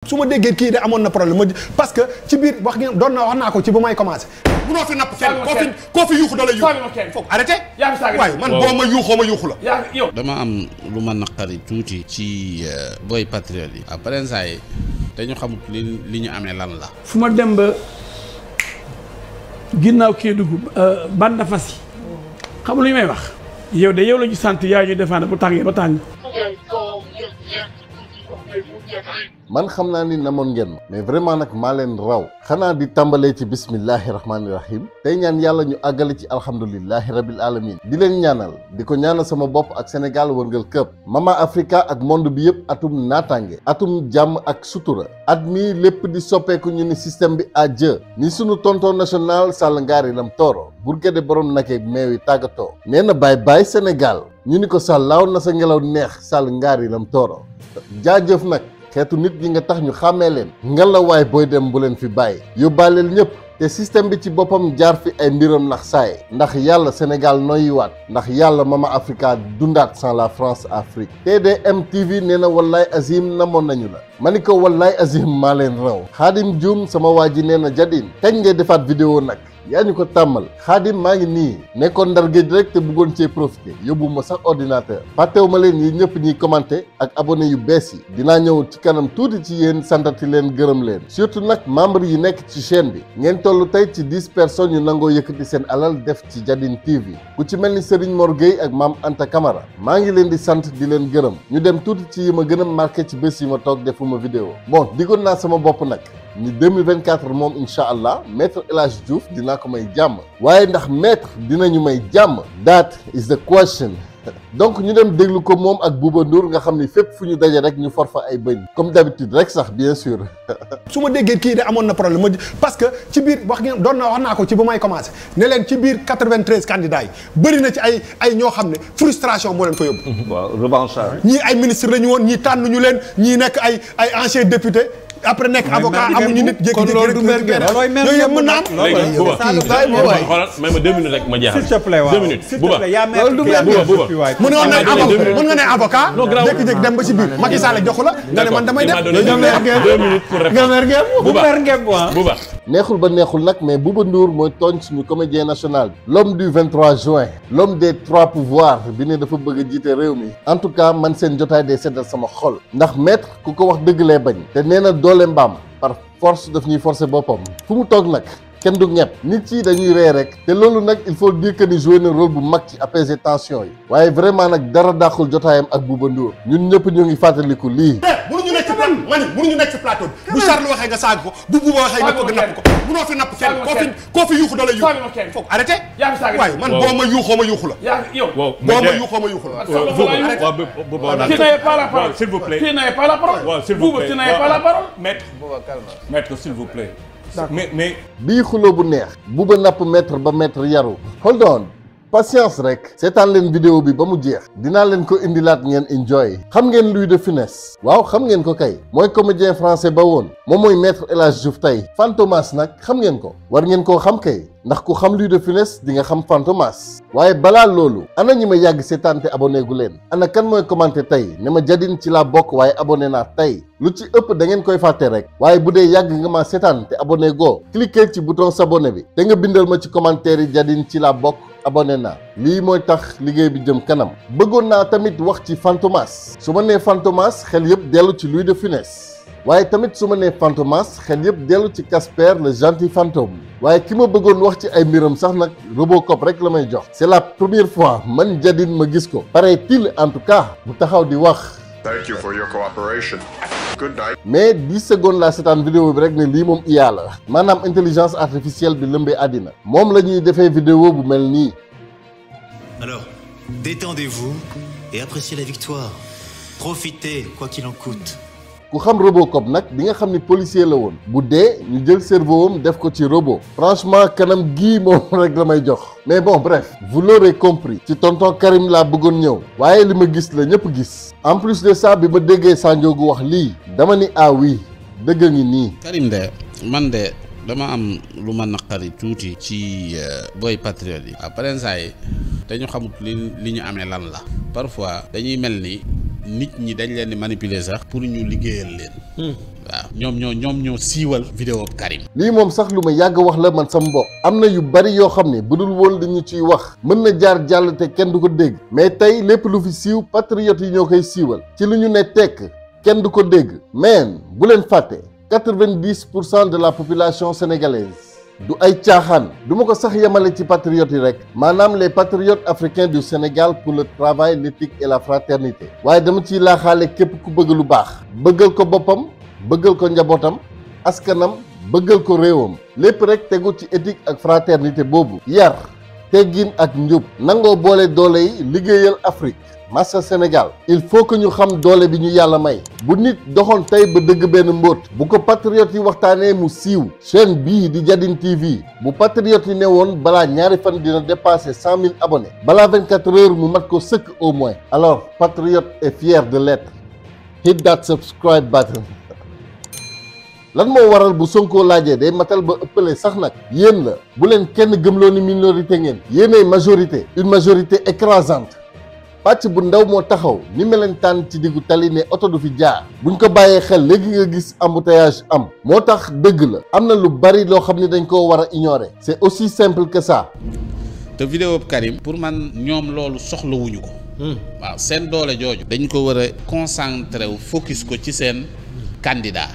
su ma déggee kii de amoon na problème parce que ci biir wax naa ko ci bu may commencé. munoo fi napp kenn koo fi yuuxu da lay yuuxu foog arrêté. waaye man boo ma yuuxoo ma yuuxu la. dama am lu ma naqari tuuti ci booy patriote yi. après saa yi dañu xamut li ñu amee lan la. fu ma dem ba ginnaaw Kédougou bande fas yi xam lu ñu may wax. yow de yow la ñu sant yaa ñu défendre bu tàngee ba tàng. man xam naa ni namoon ngeen ma mais vraiment nag maa leen raw xanaa di tàmbalee ci bismillahi rahmaani rahim tey ñaan yàlla ñu àggale ci alhamdulillahi rabil alamin di leen ñaanal di ko ñaanal sama bopp ak Sénégal wërngal këpp Mama Africa ak monde bi yëpp atum naataange atum jàmm ak sutura at mi lépp di soppeeku ñu ni système bi adieu ni sunu tonton national Sall Ngaari Lam Tooro Bourguédé borom nake meew yi tàggatoo nee na bye bye Sénégal ñu ni ko Sall laaw na sa ngelaw neex Sall Ngaari Lam Tooro jaajëf nag xeetu nit ñi nga tax ñu xàmmee leen ngelawaay booy dem bu leen fi bàyyi yóbbaaleel ñëpp te système bi ci boppam jaar fi ay mbiram nax saay ndax yàlla Sénégal noyyiwaat ndax yàlla Mama Africa dundaat sans la France Afrique TDM TV nee na wallaay azim namoon nañu la ma ni ko wallaay azim maa leen raw Xaadim Dioum sama waa ji nee na Jadine kañ ngay defaat vidéo nag yaa ñu ko tàmmal Xaadim maa ngi nii nekkoon ndar géej rek te bëggoon cee profité yóbbu ma sax ordinateur fàttewu ma leen yi ñëpp ñiy commenté ak abonné yu bees yi dinaa ñëw ci kanam tuuti ci yéen santati leen gërëm leen surtout nag membre yi nekk ci chaîne bi ngeen toll tey ci 10 personnes yu nangoo yëkkati seen alal def ci Jadine TV ku ci mel ni Serigne Mor Gueye ak Mame Anta Camara maa ngi leen di sant di leen gërëm ñu dem tuuti ci yi ma gën a marqué ci bés yi ma toog defuma vidéo bon diggoon naa sama bopp nag ni 2024 moom incha allah maître El Hadj Diouf dinaa ko may jàmm waaye ndax maître dinañu may jàmm that is the question donc ñu dem déglu ko moom ak Bouba Ndour nga xam ni fépp fu ñu daje rek ñu for fa ay bëñ comme d'habitude rek sax bien sûr. su ma déggee kii de amoon na problème parce que ci biir wax naa ko ci bu may commencé ne leen ci biir 93 candidats yi bëri na ci ay ñoo xam ne frustration moo leen fa yóbbu. waaw revanchard. ñii ay ministre la ñu woon ñii tànnuñu leen ñii nekk ay ancien député. après nekk avocat amuñu nit jékki-jékki rek yooyu mën na am. léegi Bouba xoolal may ma 2 minutes rek ma jeexal. s'il te plaît waaw 2 minutes Bouba mën nga ne avocat jékki-jékki dem ba ci biir Macky Sall joxu la nga ne man damay def 2 minutes pour répondre. Bouba neexul ba neexul nag mais Bouba Ndour mooy tooñ suñu comédien national bi l'homme du 23 juin l'homme des 3 pouvoirs bi ne dafa bëgg a jiite réew mi en tout cas man seen jotaay day seddal sama xol ndax maître ku ko wax dëgg lay bañ te nee na doole mbaam par force daf ñuy forcer boppam fu mu toog nag kenn du ñepp nit yi dañuy ree rek te loolu nag il faut dire que ni joué na rôle bu mag ci apaiser tension yi waaye vraiment nag dara dàqul jotaayam ak Bouba Ndour ñun ñëpp ñu ngi fàttaliku lii mënuñu nekk ci plateau mani mënuñu nekk ci plateau bu Charles waxee nga saag ko bu Bouba waxee nga bëgg napp ko mënoo fi napp kenn koo fi yuuxu da lay yuuxu foog arrêté waaye man boo ma yuuxoo ma yuuxu la boo ma yuuxoo ma yuuxu la Qui n'avait pas la parole. S'il vous plaît. Qui n'avait pas la parole. Waaw s'il vous plaît. Qui n'avait pas la parole. Maître s'il vous plaît. mais bii xuloo bu neex Bouba napp maître ba maître yaru hold on patience rek seetaan leen vidéo bi ba mu jeex dinaa leen ko indilaat ngeen enjoy xam ngeen Louis de Funès waaw xam ngeen ko kay mooy comédien français ba woon moom mooy maître El Hadj Diouf tey Fantomas nag xam ngeen ko war ngeen koo xam kay ndax ku xam Louis de Funès di nga xam Fantomas waaye balaa loolu ana ñi ma yàgg seetaan te abonné gu leen ana kan mooy commenté tey ne ma Jadine ci laa bokk waaye abonné naa tey lu ci ëpp da ngeen koy fàtte rek waaye bu dee yàgg nga ma seetaan te abonné goo cliquer ci bouton s'abonner bi te nga bindal ma ci commentaire yi Jadine ci laa bokk abonné naa lii mooy tax liggéey bi jëm kanam bëggoon naa tamit wax ci Fantomas su ma nee Fantomas xel yëpp dellu ci Louis de Funès waaye tamit su ma nee Fantomas xel yëpp dellu ci Casper le gentil fantôme waaye ki ma bëggoon wax ci ay mbiram sax nag Robocop rek la may jox c'est la première fois man Jadine ma gis ko paraît-il en tout cas bu taxaw di wax. Thank you for your cooperation. Good night. mais 10 secondes laa seetaan vidéo bi rek ne lii moom IA la maanaam intelligence artificielle bi lëmbee àddina moom la ñuy defee vidéo bu mel nii. Alors, détendez-vous et appréciez la victoire. Profitez, quoi qu'il en coûte. ku xam Robocop nag di nga xam ni policier la woon bu dee ñu jël cerveau am def ko ci robot franchement kanam gii moom rek la may jox mais bon bref vous l'aurez compris ci tonton Karim laa bëggoon ñëw waaye li ma gis la ñëpp gis en plus de ça bi ma déggee Sanjogu wax lii dama ni ah oui dëgg ngi nii. Karim de man de dama am lu ma naqari tuuti ci booy patriote yi. après saa yi dañu xamut li ñu amee lan la parfois dañuy mel ni nit ñi dañ leen di manipuler sax pour ñu liggéeyal leen. waaw ñoom ñoo siiwal vidéo Karim. lii moom sax lu ma yàgg wax la man sama bopp am na yu bari yoo xam ne bu dul woon li ñu ciy wax mën na jaar jàll te kenn du ko dégg mais tey lépp lu fi siiw patriotes yi ñoo koy siiwal ci lu ñu ne tekk kenn du ko dégg mais bu leen fàtte 90% de la population sénégalaise du ay caaxaan du ma ko sax yemale ci patriotes yi rek maanaam les patriotes africains du Sénégal pour le travail l'éthique et la fraternité waaye dama ciy laaxaale képp ku bëgg lu baax bëggal ko boppam bëggal ko njabootam askanam bëggal ko réewam lépp rek tegu ci éthique ak fraternité boobu yar teggin ak njub nangoo boole doole yi liggéeyal Afrique massa Sénégal il faut que ñu xam doole bi ñu yàlla may bu nit doxoon tey ba dëgg benn mbóot bu ko patriotes yi waxtaanee mu siiw chaîne bii di Jadin TV bu patriotes yi ne woon balaa ñaari fan dina dépasser 100 000 abonnés balaa 24 heures mu mat ko sëkk au moins alors patriote est fier de l'être hit that subscribe button lan moo waral bu Sonko laajee day matal ba ëppale sax nag yéen la bu leen kenn gëmloo ni minorité ngeen yéenay majorité une majorité écrasante pàcc bu ndaw moo taxaw ni melentaan ci diggu tali ne oto du fi jaar buñ ko bàyyee xel léegi nga gis embouteillage am moo tax dëgg la am na lu bari loo xam ne dañ koo war a ignorer c'est aussi simple que ça. te vidéo Karim pour man ñoom loolu soxlawuñu ko. waaw seen doole jooju. dañ ko war a concentré wu focus ko ci seen candidat.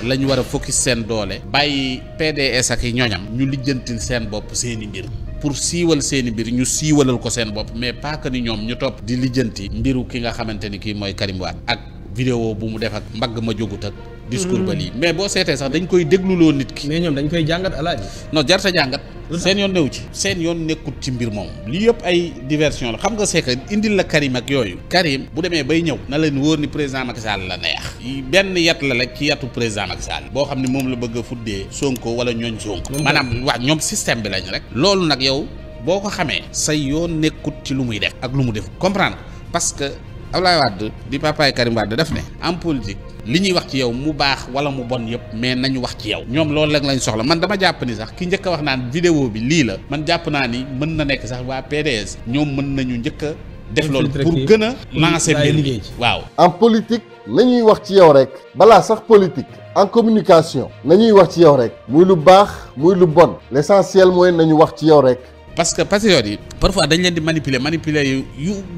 lañ war a focus seen doole. bàyyi PDS ak i ñoñam. ñu lijjantil seen bopp seeni mbir. pour siiwal seeni mbir ñu siiwalal ko seen bopp mais pas que ni ñoom ñu topp di lijjanti mbiru ki nga xamante ni kii mooy Karim Wade ak vidéo bu mu def ak mbagg ma jógut ak discours ba lii mais boo seetee sax dañ koy dégluloo nit ki. mais ñoom dañ koy jàngat alaaji. non jarta jàngat seen yoon newu ci seen yoon nekkut ci mbir moom lii yëpp ay diversion la xam nga c'est que indil la Karim ak yooyu Karim bu demee bay ñëw na leen wóor ni président Macky Sall la neex benn yat la rek ci yatu président Macky Sall boo xam ne moom la bëgg a fuddee Sonko wala ñooñ Sonko maanaam waa ñoom système bi lañ rek loolu nag yow boo ko xamee say yoon nekkut ci lu muy def ak lu mu def comprendre parce que Abdoulaye Wade di papaay Karim Wade def ne en politique li ñuy wax ci yow mu baax wala mu bon yëpp mais nañu wax ci yow ñoom loolu rek lañ soxla man dama jàpp ni sax ki njëkk a wax naan vidéo bi lii la man jàpp naa ni mën na nekk sax waa PDS ñoom mën nañu njëkk a def loolu pour gën a lancer mbir mi waaw en politique nañuy wax ci yow rek balaa sax politique en communication nañuy wax ci yow rek muy lu baax muy lu bon l'essentiel mooy nañu wax ci yow rek parce que patriotes yi parfois dañ leen di manipuler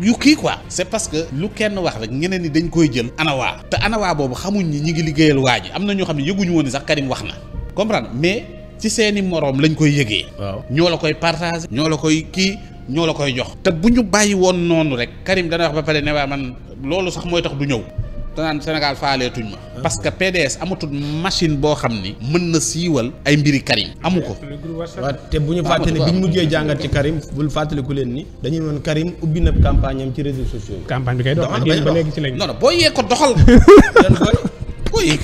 yu kii quoi c'est parce que lu kenn wax rek ñeneen ni dañ koy jël anawaa te anawaa boobu xamuñ ni ñi ngi liggéeyal waa ji am na ñoo xam ne yëguñu woon ni sax Karim wax na comprendre mais ci seeni moroom lañ koy yëgee waaw ñoo la koy partager ñoo la koy kii ñoo la koy jox te bu ñu bàyyi woon noonu rek Karim dana wax ba pare ne waa man loolu sax mooy tax du ñëw danaan Sénégal faaleetuñ ma parce que PDS amatul machine boo xam ni mën na siiwal ay mbiri Karim amu ko waaw te bu ñu fàttali bi ñu mujjee jàngat ci Karim bul fàttaliku leen ni dañuy woon Karim ubbi na campagne am ci réseaux sociaux yi campagne bi kay dox ba léegi ci lañ non non boo yee ko doxal boo yee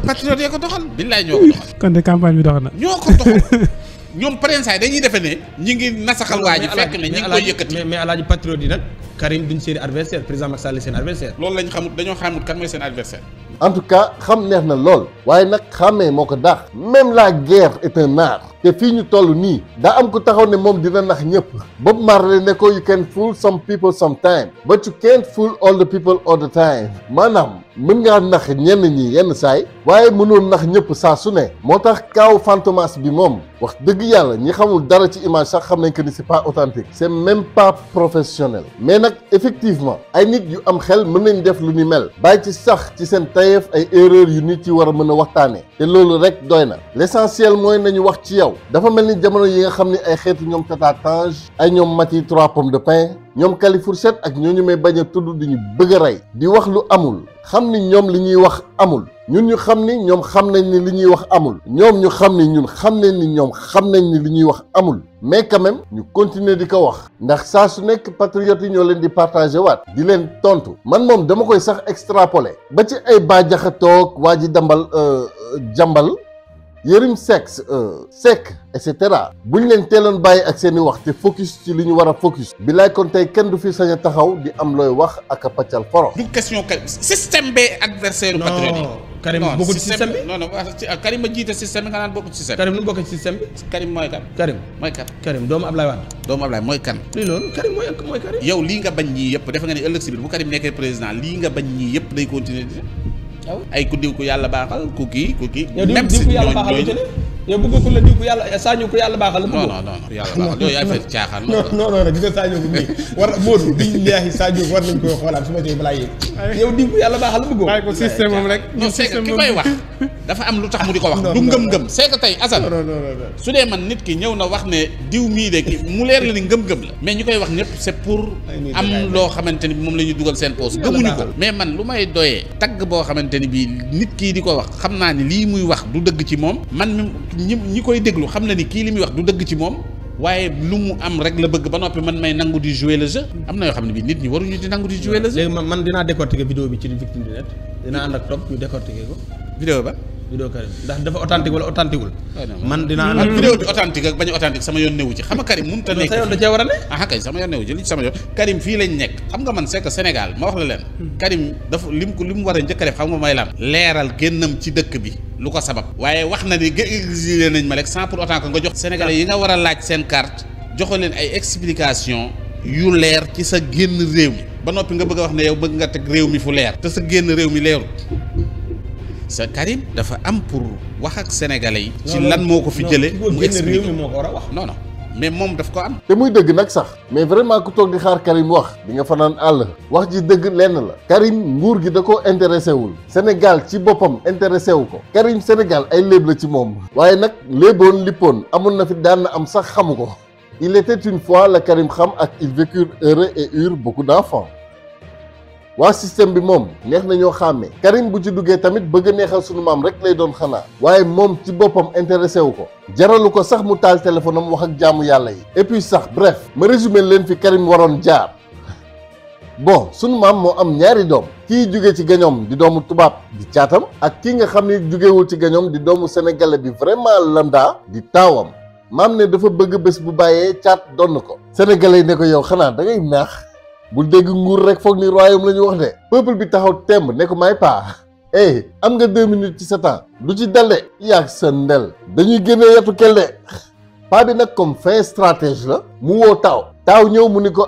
patriote yee ko doxal billaay ñoo ko doxal kon de campagne bi dox na ñoo ko doxal ñoom parensaay dañuy defe ne ñi ngi nasaxal waa ji fekk ne ñi ngi koy yëkkati mais alaaji patriote yi nag Karim duñ seen adversaire président Macky Sall seen adversaire loolu lañ xamut dañoo xamut kan mooy seen adversaire en tout cas xam neex na lool waaye nag xàmmee moo ko daax même la guerre est un art te fii ñu toll nii daa am ko taxaw ne moom dina nax ñëpp Bob Marley ne ko you can fool some people sometime but you can't fool all the people all the time maanaam mën ngaa nax ñenn ñi yenn saay waaye mënoon nax ñëpp saa su ne moo tax kaaw Fantomas bi moom wax dëgg yàlla ñi xamul dara ci image sax xam nañ que ni c'est pas authentique c'est même pas professionnel mais nag effectivement ay nit yu am xel mën nañ def lu ni mel bàyyi ci sax ci seen tayeef ay erreurs yu nit yi war a mën a waxtaanee te loolu rek doy na l'essentiel mooy nañu wax ci yow dafa mel ni jamono yi nga xam ne ay xeetu ñoom Tata Tange ay ñoom Mati 3 pommes de pain ñoom Kali Fourchette ak ñooñu may bañ a tudd di ñu bëgg a rey di wax lu amul xam ni ñoom li ñuy wax amul ñun ñu xam ni ñoom xam nañ ni li ñuy wax amul ñoom ñu xam ni ñun xam nañ ni ñoom xam nañ ni li ñuy wax amul mais quand même ñu continuer di ko wax ndax saa su nekk patriotes yi ñoo leen di partager waat di leen tontu man moom dama koy sax extrapoler ba ci ay Bah Diakhaté waa ji dambal jàmbal Yérim Seck et cetera buñ leen teeloon bàyyi ak seen i wax te focus ci li ñu war a focus bilaay kon tey kenn du fi sañ a taxaw di am looy wax ak a paccal foro du question système bee adversaire patriote yi Karim bokkul ci système bi non Karim a jiite système bi nga naan bokkul ci système Karim nu mu bokk ci système bi Karim mooy kan Karim doomu Ablaye Wade doomu Ablaye mooy kan lii loolu Karim mooy Karim yow lii nga bañ ñii yëpp defe nga ne ëllëg si biir bu Karim nekkee président lii nga bañ ñii yëpp day continuer di ay ku diw ku yàlla baaxal ku kii même si ñooñu yow bëgg ko la diw ko yàlla Sadio ko yàlla baaxal la bëgg non yàlla baaxal yooyu affaire caaxaan non gis nga Sadio ko nii war Modou billaahi Sadio war nañ koy xoolaat su ma tey balaa yéeg yow diw ko yàlla baaxal la bëggoo bàyyi ko système moom rek non c'est que ki koy wax dafa am lu tax mu di ko wax du ngëm-ngëm c'est que tey Assane su dee man nit ki ñëw na wax ne diw mii de ki mu leer la ni ngëm-ngëm la mais ñu koy wax ñëpp c'est pour am loo xamante ni bi moom la ñuy dugal seen poche gëmuñu ko mais man lu may doyee tagg boo xamante ni bii nit kii di ko wax xam naa ni lii muy wax du dëgg ci moom man ñi koy déglu xam na ni kii li muy wax du dëgg ci moom waaye lu mu am rek la bëgg ba noppi man may nangu di jouer le jeu am na yoo xam ne bii nit ñi waruñu di nangu di jouer le jeu. léegi man dinaa décortiquer vidéo bi ci Victime du Net dinaa ànd ak topp ñu décortiquer ko. vidéo ba. vidéo Karim ndax dafa authentique wala authentique wul. man dinaa ànd ak vidéo bi authentique ak bañ a authentique sama yoon newu ci xam nga Karim mënut a nekk sa yoon da cee war a ne. kay sama yoon newu ci li ci sama yoon Karim fii lañ nekk xam nga man c'est que Sénégal ma wax la leen. Karim dafa li mu war a njëkk a def xam nga may lan leeral génnam ci dëkk bi lu ko sabab waaye wax na ni exilé nañ ma rek sans pour autant que nga jox Sénégalais yi nga war a laaj seen carte joxo leen ay explication yu leer ci sa génn réew mi ba noppi nga bëgg a wax ne yow bëgg nga teg réew mi fu leer te sa génn réew mi leerul sa Karim dafa am pour wax ak sénégalais yi. ci lan moo ko fi jëlee mu expliqué réew mi moo ko war a wax. non mais moom daf ko am. te muy dëgg nag sax mais vraiment ku toog di xaar Karim wax di nga fanaan àll wax ji dëgg lenn la Karim nguur gi da ko intéressé wul Sénégal ci boppam intéressé wu ko Karim Sénégal ay léeb la ci moom waaye nag léeboon lippoon amoon na fi daan na am sax xamu ko. Il était une fois la Karim xam ak ils vécurent heureux et eurent beaucoup d'enfants waa système bi moom neex na ñoo xàmmee Karim bu ci duggee tamit bëgg a neexal sunu maam rek lay doon xanaa waaye moom ci boppam intéressé wu ko jaralu ko sax mu taal téléphone am wax ak jaamu yàlla yi et puis sax bref ma résumé leen fi Karim waroon jaar bon sunu maam moo am ñaari doom kii jóge ci gañoom di doomu tubaab di caatam ak kii nga xam ni jógewul ci gañoom di doomu sénégalais bi vraiment lambda di taawam maam ne dafa bëgg bés bu bàyyee caat donn ko sénégalais yi ne ko yow xanaa da ngay naax bu dégg nguur rek foog ni royaume la ñu wax de peuple bi taxaw temb ne ko may paa am nga 2 minutes ci sa temps du ci dal de yaag sa ndel dañuy génnee yetu kel de paa bi nag comme fin stratège la mu woo taaw ñëw mu ni ko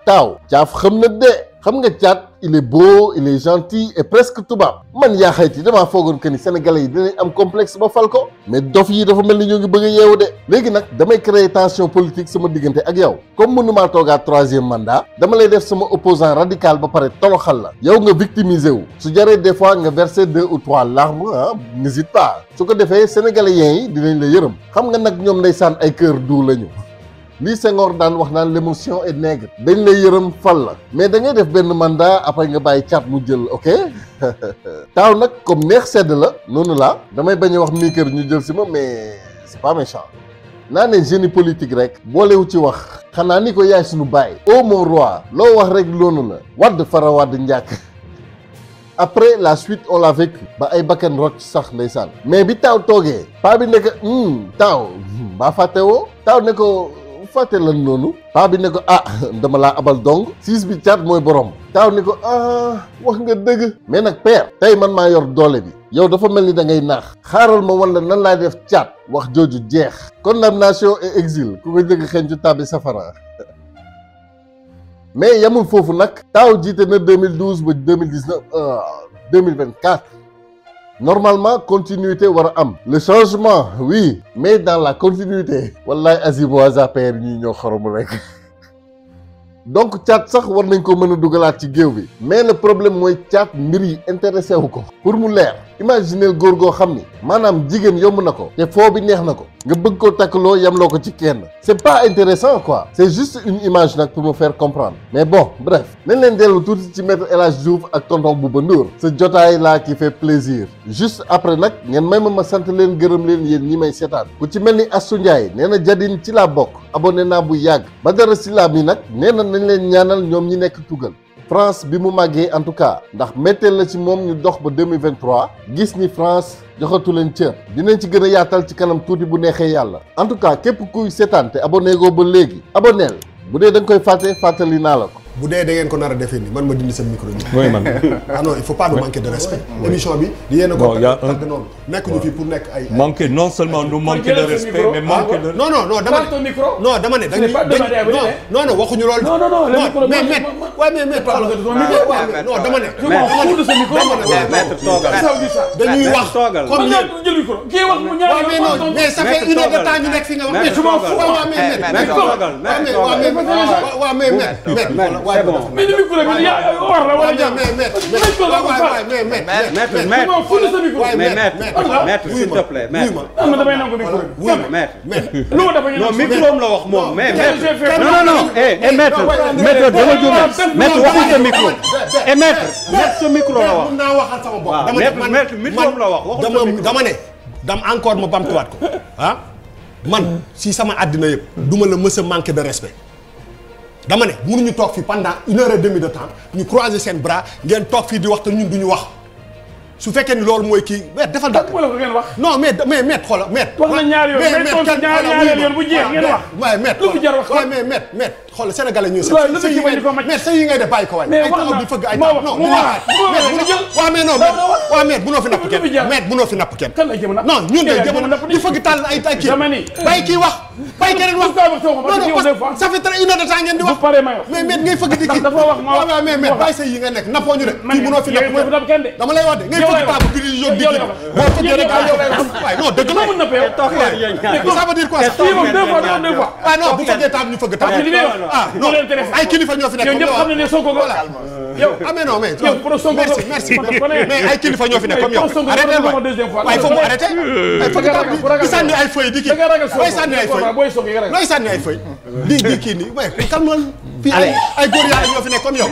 taaw caaf xam na de xam nga caat il est beau il est gentil et presque tubaab man yaa xayti damaa foogoon que ni sénégalais yi dinañ am complexe ba fal ko mais dof yi dafa mel ni ñoo ngi bëgg a yeewu de léegi nag damay créer tension politique sama diggante ak yow comme mënumaa toogaat 3e mandat dama lay def sama opposant radical ba pare toloxal la yow nga victimiser wu su jaree des fois nga verser 2 ou 3 larmes n'hésite pas su ko defee sénégalais yi dinañ la yërëm xam nga nag ñoom ndeysaan ay cœur doux lañu lii Senghor daan wax naan l'émotion est nègre dañ lay yërëm fal la mais da ngay def benn mandat après nga bàyyi caat mu jël ok taaw nag comme neex sedd la noonu la damay bañ a wax mii kër ñu jël si ma mais c'est pas méchant naa ne génie politique rek boolewu ci wax xanaa ni ko yaay suñu baay ô mon roi loo wax rek loolu la wadd fara wadd njàkk après la suite on l'a vécu ba ay bakkan rocc sax ndeysaan mais bi taaw toogee paa bi nekk taaw baa fàtte woo taaw ne ko fàtte lan noonu paa bi ne ko dama laa abal dong siis bi caat mooy borom taaw ne ko wax nga dëgg mais nag père tey man maa yor doole bi yow dafa mel ni da ngay naax xaaral ma wala nan laa def caat wax jooju jeex condamnation et exil ku ko jëkk xeeñ ci tàbbi safara mais yamul foofu nag taaw jiite na 2012 ba 2019 2024 normalement continuité war a am le changement oui mais dans la continuité wallaay azim waa APR ñii ñoo xorom rek donc caat sax war nañ ko mën a dugalaat ci géew bi mais le problème mooy caat mbir yi intéressé wu ko pour mu leer imaginez góor goo xam ni maanaam jigéen yomb na ko te foo bi neex na ko nga bëgg koo takkaloo yamloo ko ci kenn c'est pas intéressant quoi c'est juste une image nag pour me faire comprendre mais bon bref nañ leen dellu tuuti ci maître El Hadj Diouf ak tonton Bouba Ndour ce jotaay là qui fait plaisir juste après nag ngeen may ma sant leen gërëm leen yéen ñi may seetaan ku ci mel ni Assou Ndiaye nee na jadin ci laa bokk abonné naa bu yàgg Badara Sylla mi nag nee na nañ leen ñaanal ñoom ñi nekk tugal France bi mu màggee en tout cas ndax métteel la ci moom ñu dox ba 2023 gis ni France joxatu leen cër dinañ ci gën a yaatal ci kanam tuuti bu neexee yàlla en tout cas képp kuy seetaan te abonné goo ba léegi abonneel bu dee da nga koy fàttali naa la ko bu dee da ngeen ko nar a defee nii man ma dindi seen micro bi. oui man. ah non il faut pas nous manquer de respect. émission bi di yéen a ko tàgg noonu. nekk ñu fi pour nekk ay. manquer non seulement nous manquer de respect mais manquer de. non dama ne dañuy non waxuñu loolu. non mais waaye mais non dama ne. dañuy wax comme mais ça fait une heure de temps ñu nekk fi nga wax. maître s'il te plaît maître non micro la wax moom mais non maître dama juum maître waxul sa micro et maître sa micro la wax mun naa waxal sama bopp maître micro la wax waxul dama ne dama encore ma bamtuwaat ko ah man si sama àddina yëpp duma la mës a manquer de respect dama ne mënuñu toog fii pendant une heure et demie de temps ñu croiser seen bras ngeen toog fii di wax te ñun duñu wax su fekkee ni loolu mooy kii defal dara. wala ko ngeen wax. non mais xoolal maître. wax na ñaari yoon ñaari yoon bu jeex ngeen wax. waaye maître lu fi jar wax waaye mais xoolal sénégalais ñuy sa yi ngay def bàyyi ko waay. mais wax na di fëgg ay non waaw mais bunoo fi napp kenn maître bunoo fi napp kenn. kan la jëm napp non ñun de jëm di fëgg tàll ay kii bàyyi kii wax bàyyi keneen wax non ça fait très une heure de temps ngeen di wax mais maître ngay fëgg di kii waaw mais maître bàyyi sa yi nga nekk nappoo ñu de kii bunoo fi napp kenn dama lay wax de ngay fëgg table bi di jóg di kii boo fëggee rek waaye non dëgg la ça veut dire quoi ah non bu fëggee table ñu fëgg table ah non ay kilifa ñoo fi nekk ñëpp xam ne Sonko nga yow ah mais non mais merci mais ay kilifa ñoo fi nekk comme yow arrêté waaye faut mu arrêté ay fëgg table di sànni ay feuilles di kii bay sànni ay feuilles nooy sànni ay feuilles di kii nii waaye calme fii ay góor yàlla ñoo fi nekk comme yow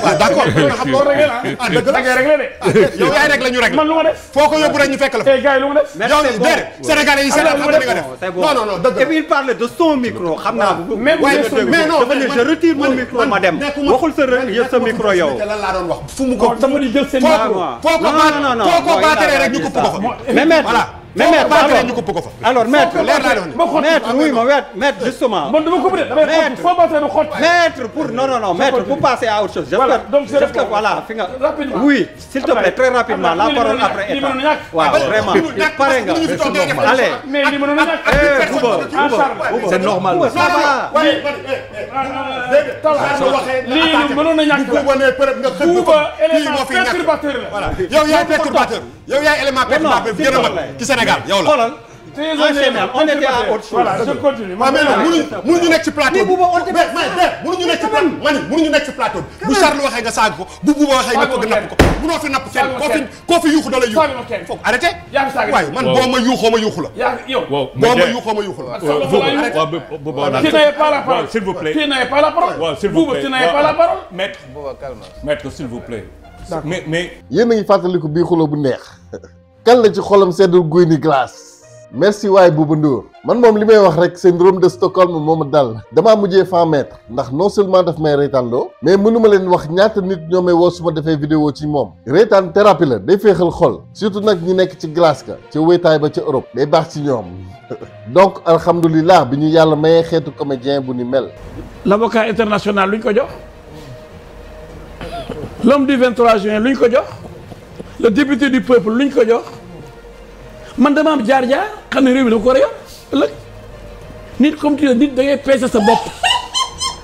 waaw d'accord xam loolu réglé ah dëgg la yow yaay rek la ñu réglé man lu ma def foo ko yóbbu rek ñu fekk la fa gars yi lu ma def yow déedéet sénégalais yi xam nga li nga def non dëgg et puis il parle de son micro xam naa mais non dafa ne je retire mon micro ma dem waxul sa micro yow lan laa doon wax fu mu ko dama di jël seen foo ko baateree rek ñu ko fa mais maître baateree ñu ko fa alors maître leer laa doon maître oui ma maître justement man dama ko bëgg damay foo baateree du xott maître pour non maître pour passer à autre chose j'espère voilà fi nga oui s'il te plaît très rapidement la parole après état waaw vraiment pare nga allez mais li mënoon a ñàkk Bouba c'est normal ça va lii mënoon a ñàkk Bouba élément perturbateur la yow yaay perturbateur yow yaay élément perturbateur bi gën a mag ci Sénégal yow la on était à autre chose. Voilà, je continue. mënuñu nekk ci plateau bi mënuñu nekk ci plateau mani mënuñu nekk ci plateau bi bu Charles waxee nga saag ko bu Bouba waxee nga bëgg napp ko munoo fi napp kenn koo fi yuuxu da lay yuuxu foog arrêté waaye man boo ma yuuxoo ma yuuxu la boo ma yuuxoo ma yuuxu la tu n'avais pas la parole s'il vous plaît tu n'avais pas la parole Bouba tu n'avais pas la parole maître s'il vous plaît mais yéen a ngi fàttaliku bii xuloo bu neex kan la ci xolam seddul guy ni glace merci waay Bouba Ndour man moom li may wax rek syndrome de Stockholm moo ma dal damaa mujjee 100 mètres ndax non seulement daf may reetaanloo mais mënuma leen wax ñaata nit ñoo may woo su ma defee vidéo ci moom reetaan thérapie la day féexal xol surtout nag ñi nekk ci glace ka ca wéetaay ba ca Europe day baax ci ñoom donc alhamdulilah bi ñu yàlla mayee xeetu comédien bu ni mel. l'avocat international luñ ko jox l'homme du 23 juin luñ ko jox le député du peuple luñ ko jox man dama am jaar-jaar xam ne réew mi da ko war a yor ëllëg nit comme tu nit da ngay peese sa bopp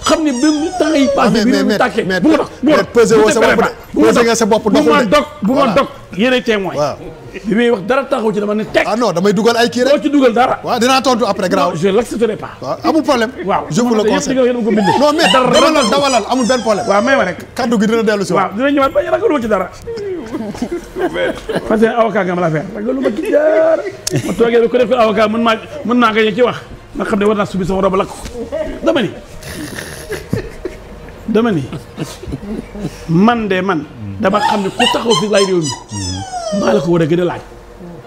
xam ne bi mu temps yi passé bi mu tàkkee bu ma dog pesé woo sa bopp pesé nga sa bopp bu ma dog yéenay témoin bi muy wax dara taxaw ci dama ne teg ah non damay dugal ay kii rek doo ci dugal dara waaw dinaa tontu après grave je l'accepterai pas waaw amul problème waaw je vous le conseille non mais dawalal amul benn problème waaw may ma rek kaddu gi dina dellu si waaw dina ñëwaat ba ragaluma ci dara parce que avocat nga ma la faire ragaluma ci dara ma toogee bi ko def ko avocat mën naa gañe ci wax nga xam ne war naa subi sama roba lakk ko dama ni man dama xam ne ku taxaw fi lay réew mi maa la ko war a gën a laaj.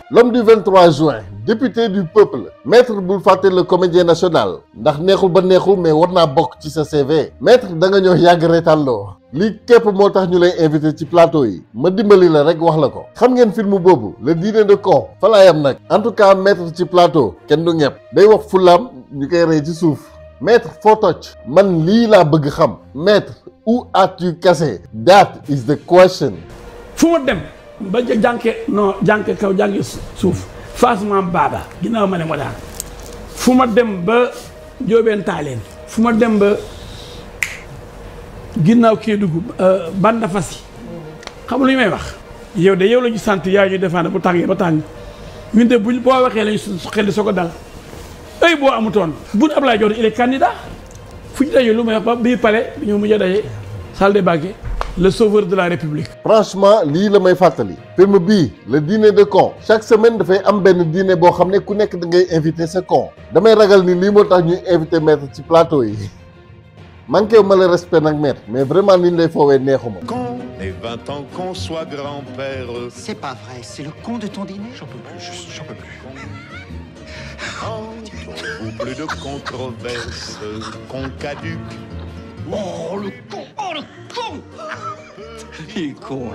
L'homme du 23 juin député du peuple maître bul fàtte le comédien national ndax neexul ba neexul mais war naa bokk ci sa CV maître da nga ñëw yàgg reetaanloo lii képp moo tax ñu lay invité ci plateau yi ma dimbali la rek wax la ko xam ngeen film boobu le dîner de con fa laa yam nag en tout cas maître ci plateau kenn du ñepp day wax fulaam ñu koy rey ci suuf maître foo toj man lii laa bëgg xam maître Où as-tu cassé? That is the question. fu ma dem ba jànke non jànke kaw jànke suuf Fassman Baba ginnaaw ma ne ma daal fu ma dem ba Jóobeen Taaleen fu ma dem ba ginnaaw Kédougou Banda Fassi xam lu ñu may wax yow de yow la ñu sant yaa ñu défendre bu tàngee ba tàng ñun de buñ boo waxee lañu xel soo ko dal ay boo amutoon buñ Ablaye Dior il est candidat fu ñu dajee lu may wax ba bii palais bi ñu mujj a dajee salle de Bagué le sauveur de la République. Franchement lii la may fàttali film bii le dîner de con chaque semaine dafay am benn dîner boo xam ne ku nekk da ngay invité sa con damay ragal ni lii moo tax ñuy invité maître ci plateau yi manqué wu ma le respect nag maître mais vraiment ni ñu lay foowee neexuma. Con et 20 ans qu'on soit grand-père. C'est pas vrai, c'est le con de ton dîner. J'en peux plus, j'en peux plus. Entre-vous plus de controverses, con caduc. Oh le con, oh le con. Il est con.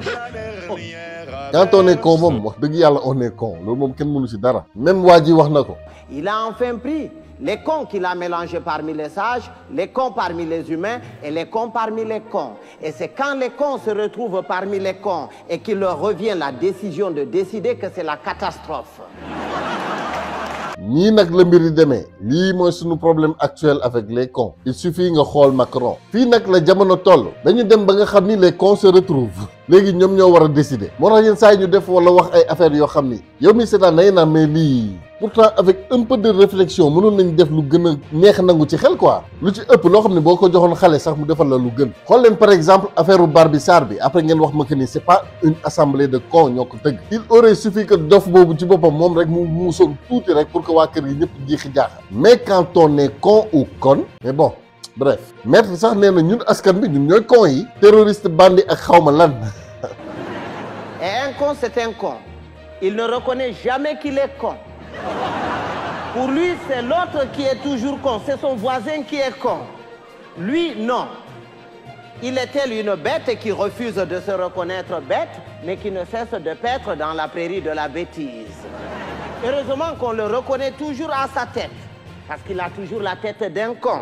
Quand on est con moom wax dëgg yàlla on est con loolu moom kenn mënu ci dara même waa ji wax na ko. Il a enfin pris les cons qu'il a mélangés parmi les sages, les cons parmi les humains et les cons parmi les cons. Et c'est quand les cons se retrouvent parmi les cons et qu'il leur revient la décision de décider que c'est la catastrophe. ñii nag la mbir yi demee lii mooy suñu problème actuel avec les cons il suffit nga xool Macron fii nag la jamono toll dañu dem ba nga xam ni les cons se retrouvent léegi ñoom ñoo war a décider moo tax yenn saa yi ñu def wala wax ay affaires yoo xam ni yow mi seetaan na naan mais lii pourtant avec un peu de réflexion mënoon nañ def lu gën a neex nangu ci xel quoi lu ci ëpp loo xam ne boo ko joxoon xale sax mu defal la lu gën xool leen par exemple affaire Barbie Sarr bi après ngeen wax ma que ni c'est pas une assemblée de cons ñoo ko tëgg il aurait suffi que dof boobu ci boppam moom rek mu muusoon tuuti rek pour que waa kër gi ñëpp jiixi jaaxal mais quand on est con ou conne mais bon bref maître sax nee na ñun askan bi ñun ñooy cons yi terroriste bandi ak xawma lan. Et un con c'est un con il ne reconnaît jamais qu'il est con. Pour lui, c'est l'autre qui est toujours con. C'est son voisin qui est con. Lui, non. Il est tel une bête qui refuse de se reconnaître bête, mais qui ne cesse de paître dans la prairie de la bêtise. Heureusement qu'on le reconnaît toujours à sa tête, parce qu'il a toujours la tête d'un con.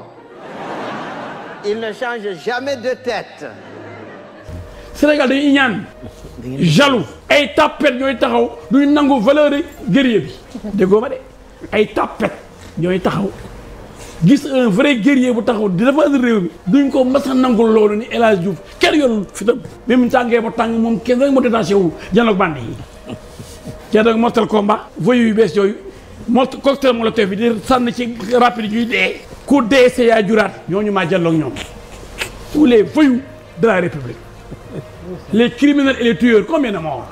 Il ne change jamais de tête. Sénégal dañuy ñaan jaloux ay tapet ñooy taxaw duñ nangu valeur guerrier bi déggoo ma de ay tapet ñooy taxaw gis un vrai guerrier bu taxaw di défendre réew mi duñ ko mas a nangul loolu ni El Hadj Diouf kenn yorul fi tam même tàngee ba tàng moom kenn rek moo détaché wu janoog bànn yi janoog mortel combat voyou yu bees yooyu cocktail molotov bi di sànn ci rapide ñuy dee ku dee sa yaa juraat ñooñu maa jàlloog ñoom tous les voyous de la République les criminels et les tueurs combien de morts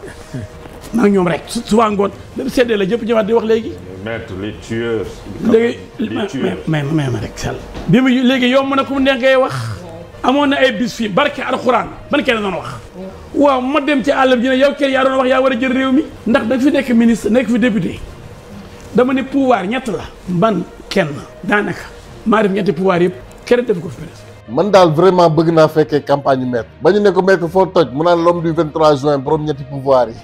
maa ngi ñoom rek souvent ngoon dañu seddee la jëpp ñëwaat di wax léegi. maître les tueurs. léegi mais rek sell bi mu léegi yow mën a ku mu neex ngay wax amoon na ay bis fii barke alxuraan ban kenn doon wax waaw ma dem ci àll bi ñu ne yow kenn yaa doon wax yaa war a jël réew mi ndax da fi nekk ministre nekk fi député dama ne pouvoir ñett la ban kenn daanaka maa def ñetti pouvoir yëpp kenn def ko fi ministre. man daal vraiment bëgg naa fekkee campagne yu maître ba ñu ne ko maître foo toj mu naan l'homme du 23 juin borom ñetti pouvoir yi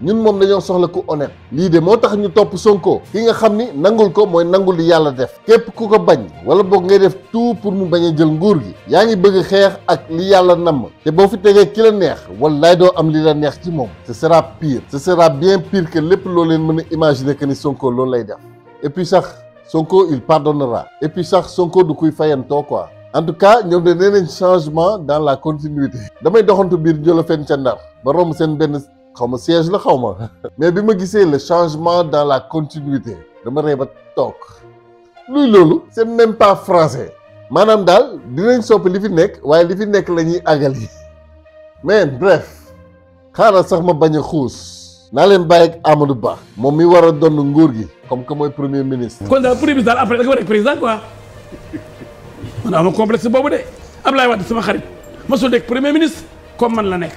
ñun moom dañoo soxla ku honnête lii de moo tax ñu topp Sonko ki nga xam ni nangul ko mooy nangul li yàlla def képp ku ko bañ wala boog ngay def tout pour mu bañ a jël nguur gi yaa ngi bëgg xeex ak li yàlla namm te boo fi tegee ki la neex wallaay doo am li la neex ci moom ce sera pire ce sera bien pire que lépp loo leen mën a imaginer que ni Sonko loolu lay def et puis sax Sonko il pardonnera et puis sax Sonko du kuy fayantoo quoi. En tout cas ñoom de nee nañ changement dans la continuité damay doxantu biir Jolofen ca Ndar ba romb seen benn xaw ma siège la xaw ma mais bi ma gisee le changement dans la continuité dama ree ba toog luy loolu c'est même pas français maanaam daal dinañ soppi li fi nekk waaye li fi nekk la ñuy àggali mais bref xaaral sax ma bañ a xuus naa leen bàyyi ak Amadou Ba moom mi war a donn nguur gi comme que mooy premier ministre. kon daal premier ministre daal après da nga war a nekk président quoi. man ama complexe boobu de Ablaye Wade sama xarit ma soo nekk premier ministre comme man la nekk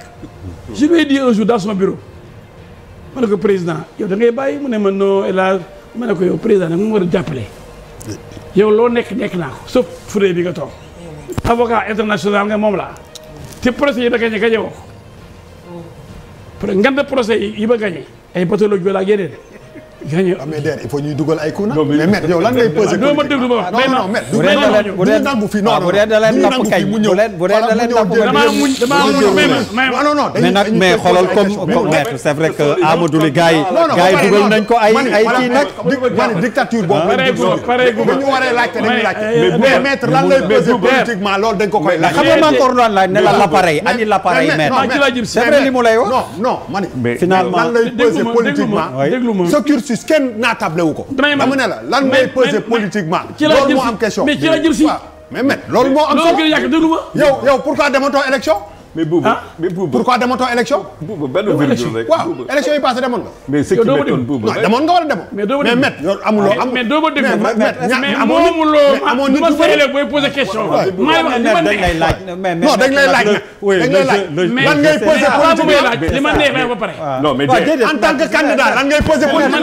je lui ai dit un jour dans son bureau ma ne ko président yow da ngay bàyyi mu ne ma non hélas ma ne ko yow président nag mu war a jàppale yow loo nekk naa ko sauf fure bi nga toog avocat international nga moom laa te procès yi ba gañe woo ko ngande procès yi ba gañe ay bateau Joola ak yeneen mais der il faut ñuy dugal ay coups nag. mais maître yow lan ngay peser. non ma déglu ma wax non maître bu dee nangu fi non bu dee da leen napp kay bu dee da leen napp mais xoolal comme maître c'est vrai que Amadou Ly gars yi dugal nañ ko ay kii nag. man dictature boobu bu ñu waree laajte dañuy laajte. mais maître lan lay peser politiquement loolu dañ ko koy laaj. xam nga maa ngi ko doon laaj ne la l'appareil ani l'appareil maître. c'est vrai li mu lay wax. non man finalement lan lay peser politiquement. ce cursus kenn naatable wu ko. dama ne la lan ngay peser politiquement. loolu moo am question. mais ci la jëm si. mais loolu moo am solo. yow pourquoi dematoo élection. mais Boubou pourquoi dematoo élection. Boubou benn virgule rek. waaw élection yi passé demoon nga. mais ce qui m'étonne Boubou. non demoon nga war a demoon. mais met yow amuloo am. mais doo ma déglu mais amoo nit ma sa élève booy poser question. maa wax li ma neex non dañ lay laaj dañ lay laaj. lan ngay poser politique li ma neex ba pare. non mais en tant que candidat lan ngay poser politique.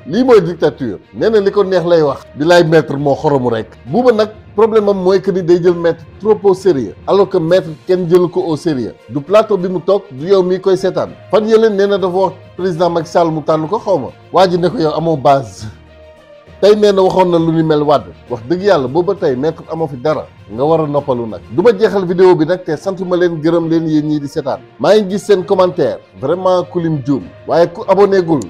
lii mooy dictature nee na li ko neex lay wax. di lay maître moo xoromu rek. Bouba nag problème am mooy que ni day jël maître trop au sérieux alors que maître kenn jëlu ko au sérieux du plateau bi mu toog du yow mii koy seetaan fan yële nee na dafa wax président Macky Sall mu tànn ko xaw ma waa ji ne ko yow amoo base tey nee na waxoon na lu ni mel Wade wax dëgg yàlla booba tey maître amoo fi dara nga war a noppalu nag du ma jeexal vidéo bi nag te sant ma leen gërëm leen yéen ñii di seetaan maa ngi gis seen commentaire vraiment kulim juum waaye ku abonné gul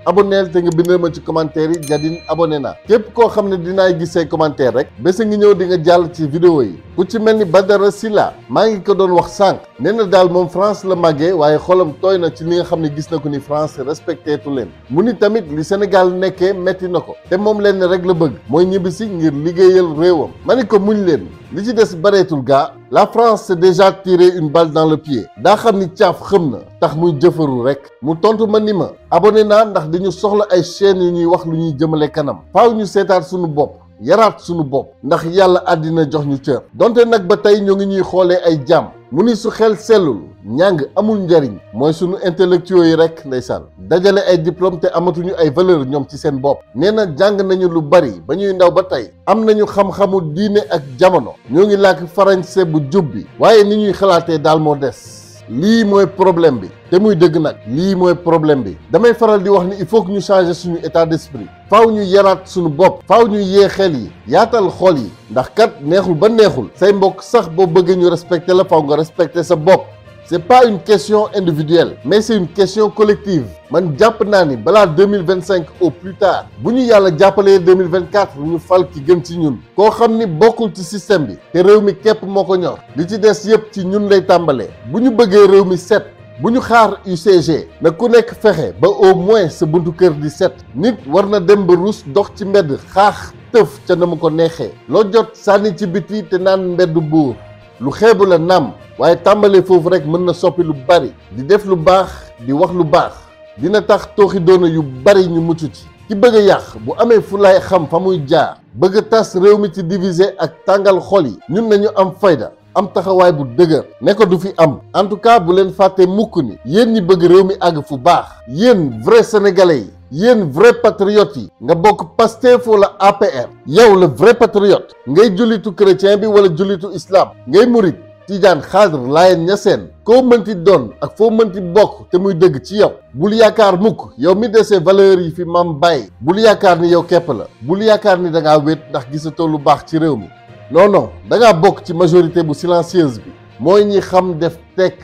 abonneel te nga bindal ma ci commentaire yi Jadine abonné naa képp koo xam ne dinaay gis say commentaire rek bés a ngi ñëw di nga jàll ci vidéo yi ku ci mel ni Badara Sylla maa ngi ko doon wax sànq nee na daal moom France la màggee waaye xolam tooy na ci li nga xam ne gis na ko ni France respecté tu leen mu ni tamit li Sénégal nekkee metti na ko te moom leen rek la bëgg mooy ñibbisi ngir liggéeyal réewam ma ni ko muñ leen li ci des bareetul gaa la France s'est déjà tiré une balle dans le pied daa xam ni caaf xëm na tax muy jëfaru rek mu tontu ma ni ma abonné naa ndax dañu soxla ay chaînes yu ñuy wax lu ñuy jëmale kanam faaw ñu seetaat suñu bopp yaraat suñu bopp ndax yàlla àddina jox ñu cër donte nag ba tey ñoo ngi ñuy xoolee ay jàmm mu ni su xel sellul njàng amul njariñ mooy sunu intellectuels yi rek ndeysaan dajale ay diplôme te amatuñu ay valeur ñoom ci seen bopp nee na jàng nañu lu bari ba ñuy ndaw ba tey am nañu xam-xamu diine ak jamono ñoo ngi làkk farañse bu jub bi waaye ni ñuy xalaatee daal moo des lii mooy problème bi te muy dëgg nag lii mooy problème bi damay faral di wax ni il faut que ñu changer suñu état d'esprit faaw ñu yaraat suñu bopp faaw ñu yee xel yi yaatal xol yi ndax kat neexul ba neexul say mbokk sax boo bëggee ñu respecter la faaw nga respecter sa bopp c'est pas une question individuelle mais c'est une question collective man jàpp naa ni balaa 2025 au plus tard bu ñu yàlla jàppalee 2024 ñu fal ki gën ci ñun koo xam ni bokkul ci système bi te réew mi képp moo ko ñor li ci des yépp ci ñun lay tàmbalee bu ñu bëggee réew mi set bu ñu xaar UCG na ku nekk fexe ba au moins sa buntu kër di set nit war na dem ba ruus dox ci mbedd xaax tëf ca na mu ko neexee loo jot sànni ci biti te naan mbedd buur lu xeebu la naam waaye tàmbalee foofu rek mën na soppi lu bari di def lu baax di wax lu baax dina tax tooxi doona yu bari ñu mucc ci ki bëgg a yàq bu amee fu lay xam fa muy jaar bëgg a tas réew mi ci diviser ak tàngal xol yi ñun nañu am fayda am taxawaay bu dëgër ne ko du fi am en tout cas bu leen fàtte mukk ni yéen ñi bëgg réew mi àgg fu baax yéen vrai sénégalais yi yéen vrai patriotes yi nga bokk Pastef wala APR yow le vrai patriote ngay jullitu chrétien bi wala jullitu islam ngay murit tijaan xaadir laayeen ñaseen koo mënti doon ak foo mënti bokk te muy dëgg ci yow bul yaakaar mukk yow mi dese valeurs yi fi mam bàyyi bul yaakaar ni yow képp la bul yaakaar ni da ngaa wéet ndax gisatoo lu baax ci réew mi non da ngaa bokk ci majorité bu silencieuse bi mooy ñi xam def tekk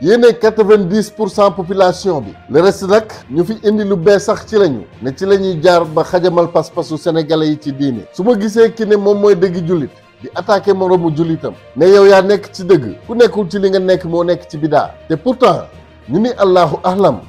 yéene 90% population bi le reste nag ñu fi indi lu bees sax ci lañu ne ci la ñuy jaar ba xajamal pas-pasu sénégalais yi ci diine su ma gisee ki ne moom mooy dëgg jullit di attaqué moroomu jullitam ne yow yaa nekk ci dëgg ku nekkul ci li nga nekk moo nekk ci bidaa te pourtant ñu ni allahu ahlam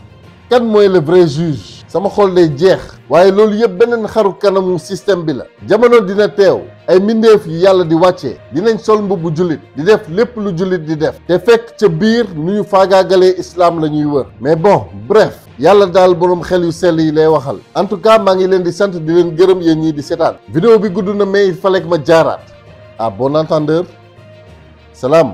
kan mooy le vrai juge sama xol day jeex waaye loolu yëpp beneen xaru kanamu système bi la jamono dina teew ay mbindeef yi yàlla di wàccee dinañ sol mbubbu jullit di def lépp lu jullit di def te fekk ca biir nu ñu faagaagalee islam la ñuy wër mais bon bref yàlla daal boroom xel yu sell yi lay waxal en tout cas maa ngi leen di sant di leen gërëm yéen ñii di seetaan vidéo bi gudd na mais il fallait que ma jaaraat à bon entendeur salaam